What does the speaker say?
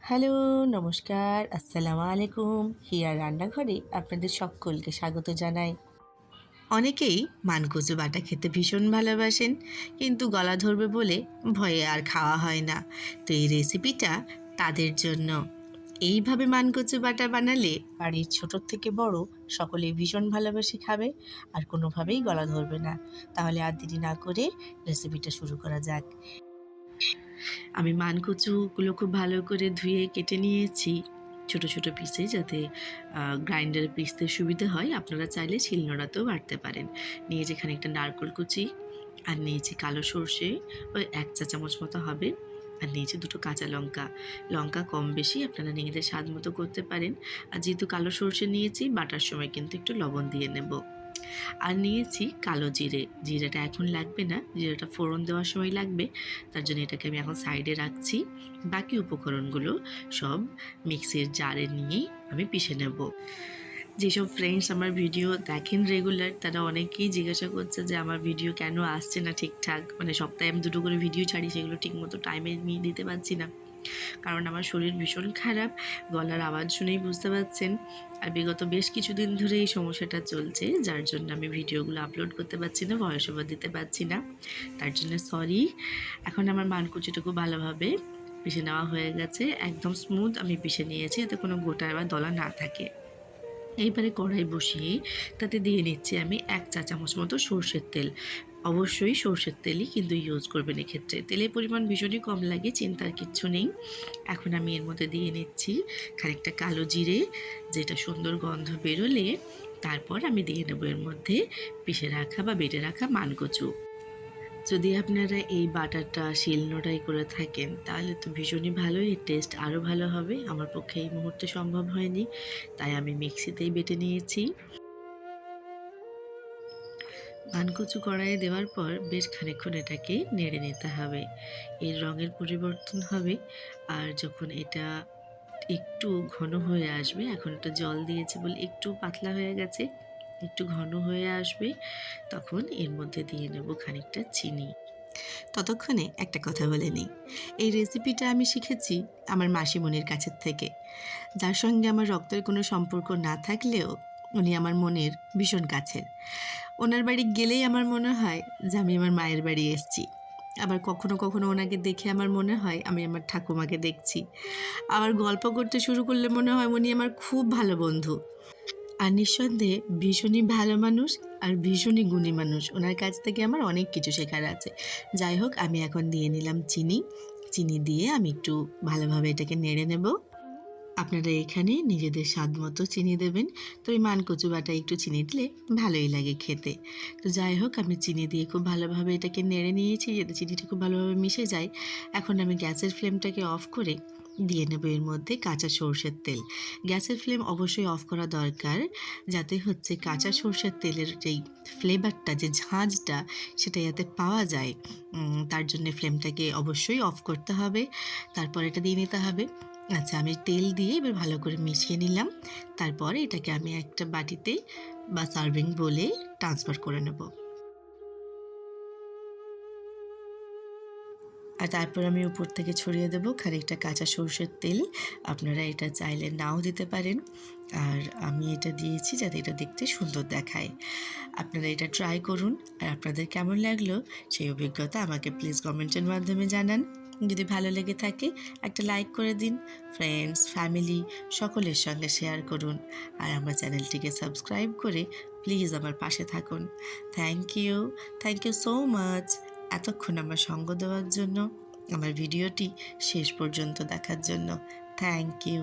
Hello, নমস্কার, আসসালামু আলাইকুম। হিয়ার রান্নাঘরে আপনাদের সকলকে স্বাগত জানাই। অনেকেই মানকচু বাটা খেতে ভীষণ ভালোবাসেন, কিন্তু গলা ধরবে বলে ভয়ে আর খাওয়া হয় না। তো এই রেসিপিটা তাদের জন্য। এইভাবে মানকচু বাটা বানালে বাড়ির ছোট থেকে বড় সকলেই ভীষণ ভালোবেসে খাবে আর কোনোভাবেই গলা ধরবে না। তাহলে আর দেরি না করে রেসিপিটা শুরু করা যাক। আমি মানকচুগুলো খুব ভালো করে ধুয়ে কেটে নিয়েছি ছোট ছোট পিসে, যাতে গ্রাইন্ডারে পিসতে সুবিধা হয়। আপনারা চাইলে শিলনোড়াতেও বাটতে পারেন। নিয়েছি খানিকটা নারকেল কুচি, আর নিয়েছি কালো সর্ষে ওই 1 চা চামচ মতো হবে, আর নিয়েছি 2টো কাঁচা লঙ্কা। লঙ্কা কম বেশি আপনারা নিজেদের স্বাদ মতো করতে পারেন। আর যেহেতু কালো সর্ষে নিয়েছি, বাটার সময় কিন্তু একটু লবণ দিয়ে নেব। আর নিয়েছি কালো জিরে। জিরেটা এখন লাগবে না, জিরেটা ফোড়ন দেওয়ার সময় লাগবে। তার জন্য এটাকে আমি এখন সাইডে রাখছি। বাকি উপকরণগুলো সব মিক্সির জারে নিয়েই আমি পিষে নেব। যেসব ফ্রেন্ডস আমার ভিডিও দেখেন রেগুলার, তারা অনেকেই জিজ্ঞাসা করছে যে আমার ভিডিও কেন আসছে না ঠিকঠাক। মানে সপ্তাহে আমি 2টো করে ভিডিও ছাড়ি, সেগুলো ঠিকমতো টাইমে আমি দিতে পারছি না। কারণ আমার শরীর ভীষণ খারাপ, গলার আওয়াজ শুনেই বুঝতে পারছেন। আর বিগত বেশ কিছুদিন ধরে এই সমস্যাটা চলছে, যার জন্য আমি ভিডিওগুলো আপলোড করতে পারছি না, ভয়েস ওভার দিতে পারছি না। তার জন্য সরি। এখন আমার মানকুচিটুকু ভালোভাবে পিষে নেওয়া হয়ে গেছে, একদম স্মুথ আমি পিষে নিয়েছি, যাতে কোনো গোটা বা দলা না থাকে। এইবারে কড়াই বসিয়ে তাতে দিয়ে নিচ্ছি আমি 1 চা চামচ মতো সর্ষের তেল। অবশ্যই সর্ষের তেলই কিন্তু ইউজ করবেন এক্ষেত্রে। তেলের পরিমাণ ভীষণই কম লাগে, চিন্তার কিচ্ছু নেই। এখন আমি এর মধ্যে দিয়ে নিচ্ছি খানিকটা কালো জিরে, যেটা সুন্দর গন্ধ বেরোলে তারপর আমি দিয়ে নেবো এর মধ্যে পিষে রাখা বা বেটে রাখা মানকচু। যদি আপনারা এই বাটারটা শিলনোড়ায় করে থাকেন, তাহলে তো ভীষণই ভালো, এর টেস্ট আরও ভালো হবে। আমার পক্ষে এই মুহূর্তে সম্ভব হয়নি, তাই আমি মিক্সিতেই বেটে নিয়েছি। মানকচু কড়াইয়ে দেওয়ার পর বেশ খানিকক্ষণ এটাকে নেড়ে নিতে হবে। এর রঙের পরিবর্তন হবে, আর যখন এটা একটু ঘন হয়ে আসবে, এখন একটা জল দিয়েছি বলে একটু পাতলা হয়ে গেছে, একটু ঘন হয়ে আসবে, তখন এর মধ্যে দিয়ে নেব খানিকটা চিনি। ততক্ষণে একটা কথা বলে নিই, এই রেসিপিটা আমি শিখেছি আমার মাসিমণির কাছের থেকে, যার সঙ্গে আমার রক্তের কোনো সম্পর্ক না থাকলেও উনি আমার মনের ভীষণ কাছের। ওনার বাড়ি গেলেই আমার মনে হয় যে আমি আমার মায়ের বাড়ি এসেছি। আবার কখনো কখনো ওনাকে দেখে আমার মনে হয় আমি আমার ঠাকুমাকে দেখছি। আবার গল্প করতে শুরু করলে মনে হয় উনি আমার খুব ভালো বন্ধু। আর নিঃসন্দেহে ভীষণই ভালো মানুষ, আর ভীষণই গুণী মানুষ। ওনার কাছ থেকে আমার অনেক কিছু শেখার আছে। যাই হোক, আমি এখন দিয়ে নিলাম চিনি। চিনি দিয়ে আমি একটু ভালোভাবে এটাকে নেড়ে নেব। আপনারা এখানে নিজেদের স্বাদ মতো চিনি দেবেন। তো এই মানকচু বাটায় একটু চিনি দিলে ভালোই লাগে খেতে। তো যাই হোক, আমি চিনি দিয়ে খুব ভালোভাবে এটাকে নেড়ে নিয়েছি, যাতে চিনিটা খুব ভালোভাবে মিশে যায়। এখন আমি গ্যাসের ফ্লেমটাকে অফ করে দিয়ে নেব এর মধ্যে কাঁচা সর্ষের তেল। গ্যাসের ফ্লেম অবশ্যই অফ করা দরকার, যাতে হচ্ছে কাঁচা সর্ষের তেলের যেই ফ্লেভারটা, যে ঝাঁঝটা, সেটা যাতে পাওয়া যায়। তার জন্যে ফ্লেমটাকে অবশ্যই অফ করতে হবে। তারপর এটা দিয়ে নিতে হবে। আচ্ছা, আমি তেল দিয়ে এবার ভালো করে মিশিয়ে নিলাম। তারপরে এটাকে আমি একটা বাটিতে বা সার্ভিং বোলে ট্রান্সফার করে নেব। আর তারপর আমি উপর থেকে ছড়িয়ে দেবো খানিকটা কাঁচা সর্ষের তেল। আপনারা এটা চাইলে নাও দিতে পারেন। আর আমি এটা দিয়েছি যাতে এটা দেখতে সুন্দর দেখায়। আপনারা এটা ট্রাই করুন, আর আপনাদের কেমন লাগলো সেই অভিজ্ঞতা আমাকে প্লিজ কমেন্টের মাধ্যমে জানান। যদি ভালো লেগে থাকে একটা লাইক করে দিন। ফ্রেন্ডস, ফ্যামিলি সকলের সঙ্গে শেয়ার করুন। আর আমার চ্যানেলটিকে সাবস্ক্রাইব করে প্লিজ আমার পাশে থাকুন। থ্যাংক ইউ সো মাচ এতক্ষণ আমার সঙ্গ দেওয়ার জন্য, আমার ভিডিওটি শেষ পর্যন্ত দেখার জন্য। Thank you.